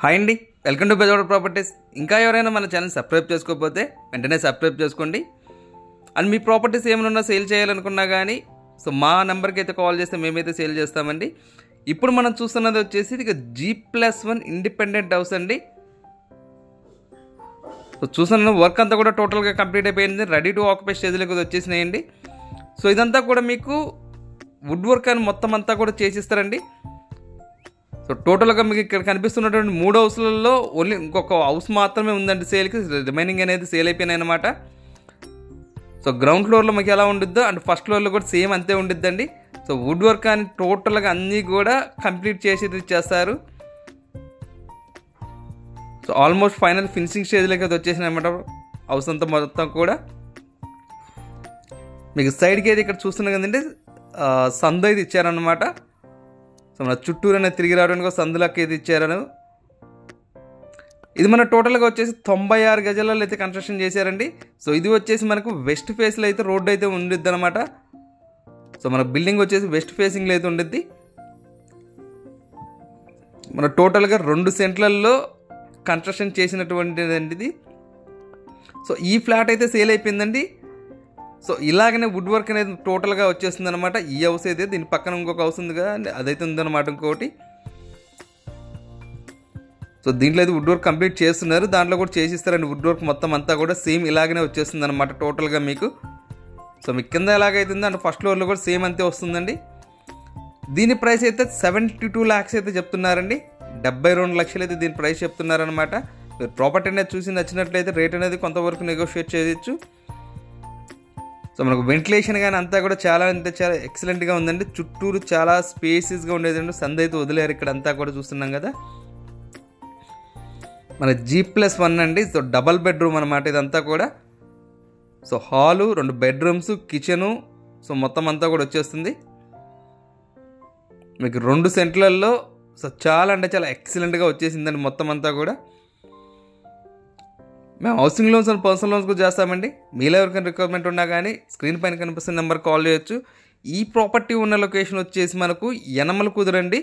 Hi అండి, welcome to Bezawada properties. ఇంకా ఎవరైనా మన ఛానల్ సబ్స్క్రైబ్ చేసుకోకపోతే వెంటనే సబ్స్క్రైబ్ చేసుకోండి. అండ్ మీ ప్రాపర్టీస్ ఏమైనా సేల్ చేయాలనుకున్నా కానీ మా నెంబర్కి అయితే కాల్ చేస్తే మేమైతే సేల్ చేస్తామండి. ఇప్పుడు మనం చూస్తున్నది వచ్చేసి ఇక G+1 ఇండిపెండెంట్ హౌస్ అండి. చూస్తున్న వర్క్ అంతా కూడా టోటల్గా కంప్లీట్ అయిపోయింది. రెడీ టు ఆక్యుపై స్టేజ్లోకి వచ్చేసినాయండి. ఇదంతా కూడా మీకు వుడ్ వర్క్ అని మొత్తం అంతా కూడా చేసిస్తారండి. టోటల్గా మీకు ఇక్కడ కనిపిస్తున్నటువంటి 3 హౌస్లలో ఓన్లీ ఇంకొక హౌస్ మాత్రమే ఉందండి సేల్కి. రిమైనింగ్ అనేది సేల్ అయిపోయినాయి అనమాట. గ్రౌండ్ ఫ్లోర్లో మీకు ఎలా ఉండిద్దో అండ్ ఫస్ట్ ఫ్లోర్లో కూడా సేమ్ అంతే ఉండిద్దండి. వుడ్ వర్క్ అని టోటల్గా అన్నీ కూడా కంప్లీట్ చేసి ఇచ్చేస్తారు. ఆల్మోస్ట్ ఫైనల్ ఫినిషింగ్ స్టేజ్లోకి అయితే వచ్చేసినాయి అనమాట హౌస్ అంతా మొత్తం కూడా. మీకు సైడ్కి అయితే ఇక్కడ చూస్తున్నాం కదండి, సందు అయితే ఇచ్చారనమాట. మన చుట్టూరు అనేది తిరిగి రావడానికి సందులకి అయితే ఇచ్చారను. ఇది మన టోటల్గా వచ్చేసి 96 గజాలలో అయితే కన్స్ట్రక్షన్ చేశారండి. ఇది వచ్చేసి మనకు వెస్ట్ ఫేస్లో అయితే రోడ్డు అయితే ఉండిద్ది అనమాట. మన బిల్డింగ్ వచ్చేసి వెస్ట్ ఫేసింగ్లో అయితే ఉండిద్ది. మన టోటల్గా 2 సెంట్లలో కన్స్ట్రక్షన్ చేసినటువంటిదండి ఇది. ఈ ఫ్లాట్ అయితే సేల్ అయిపోయిందండి. ఇలాగనే వుడ్ వర్క్ అనేది టోటల్గా వచ్చేస్తుంది అనమాట. ఈ హౌస్ అయితే దీని పక్కన ఇంకొక హౌస్ ఉంది కదా, అదైతే ఉందన్నమాట ఇంకోటి. దీంట్లో అయితే వుడ్ వర్క్ కంప్లీట్ చేస్తున్నారు, దాంట్లో కూడా చేసిస్తారండి. వుడ్ వర్క్ మొత్తం అంతా కూడా సేమ్ ఇలాగనే వచ్చేస్తుంది అనమాట టోటల్గా మీకు. మీకు కింద ఎలాగైతుందో అంటే ఫస్ట్ ఫ్లోర్లో కూడా సేమ్ అంతే వస్తుందండి. దీని ప్రైస్ అయితే 72 lakhs అయితే చెప్తున్నారండి. 72 లక్షలు అయితే దీని ప్రైస్ చెప్తున్నారనమాట. మీరు ప్రాపర్టీ అనేది చూసి నచ్చినట్లయితే రేట్ అనేది కొంతవరకు నెగోషియేట్ చేయొచ్చు. మనకు వెంటిలేషన్ కానీ అంతా కూడా చాలా అంటే చాలా ఎక్సలెంట్గా ఉందండి. చుట్టూరు చాలా స్పేసెస్గా ఉండేదండి. సందు అయితే వదిలేరు ఇక్కడ అంతా కూడా చూస్తున్నాం కదా. మన G+1 అండి. డబల్ బెడ్రూమ్ అనమాట ఇదంతా కూడా. హాలు, 2 బెడ్రూమ్స్, కిచెను, మొత్తం అంతా కూడా వచ్చేస్తుంది మీకు 2 సెంట్లలో. చాలా అంటే చాలా ఎక్సలెంట్గా వచ్చేసిందండి మొత్తం అంతా కూడా. మేము housing loans and personal loans కూడా చేస్తామండి. మీలో ఎవరికైనా రిక్వైర్మెంట్ ఉన్నా కానీ స్క్రీన్ పైన కనిపిస్తున్న నెంబర్ కాల్ చేయొచ్చు. ఈ ప్రాపర్టీ ఉన్న లొకేషన్ వచ్చేసి మనకు యనమల కుదురు అండి.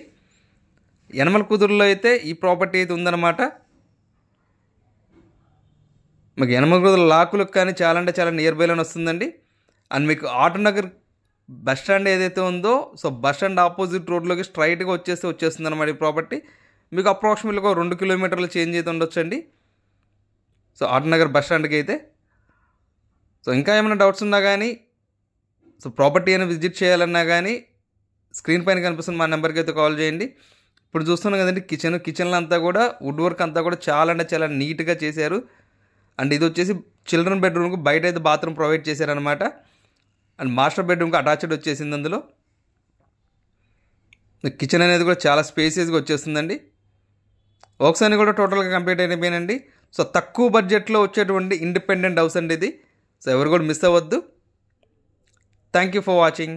యనమల కుదురులో అయితే ఈ ప్రాపర్టీ అయితే ఉందన్నమాట. మీకు యనమల కుదురు లాకులకు కానీ చాలా అంటే చాలా నియర్ బైలోనే వస్తుందండి. అండ్ మీకు ఆటోనగర్ బస్ స్టాండ్ ఏదైతే ఉందో బస్ స్టాండ్ ఆపోజిట్ రోడ్లోకి స్ట్రైట్గా వచ్చేస్తుంది అనమాట ఈ ప్రాపర్టీ. మీకు అప్రాక్సిమేట్గా 2 కిలోమీటర్ల చేంజ్ అయితే ఉండొచ్చండి ఆటోనగర్ బస్ స్టాండ్కి అయితే. ఇంకా ఏమైనా డౌట్స్ ఉన్నా కానీ ప్రాపర్టీ అయినా విజిట్ చేయాలన్నా కానీ స్క్రీన్ పైన కనిపిస్తున్న మా నెంబర్కి అయితే కాల్ చేయండి. ఇప్పుడు చూస్తున్నాం కదండి కిచెన్లో అంతా కూడా వుడ్ వర్క్ అంతా కూడా చాలా అంటే చాలా నీట్గా చేశారు. అండ్ ఇది వచ్చేసి చిల్డ్రన్ బెడ్రూమ్కి బయట అయితే బాత్రూమ్ ప్రొవైడ్ చేశారనమాట. అండ్ మాస్టర్ బెడ్రూమ్కి అటాచ్డ్ వచ్చేసింది. అందులో కిచెన్ అనేది కూడా చాలా స్పేసియస్గా వచ్చేస్తుందండి. వర్క్స్ అన్ని కూడా టోటల్గా కంప్లీట్ అయిపోయినాయండి. తక్కువ బడ్జెట్లో వచ్చేటువంటి ఇండిపెండెంట్ హౌస్ అండి ఇది. ఎవరు కూడా మిస్ అవ్వద్దు. Thank you for watching.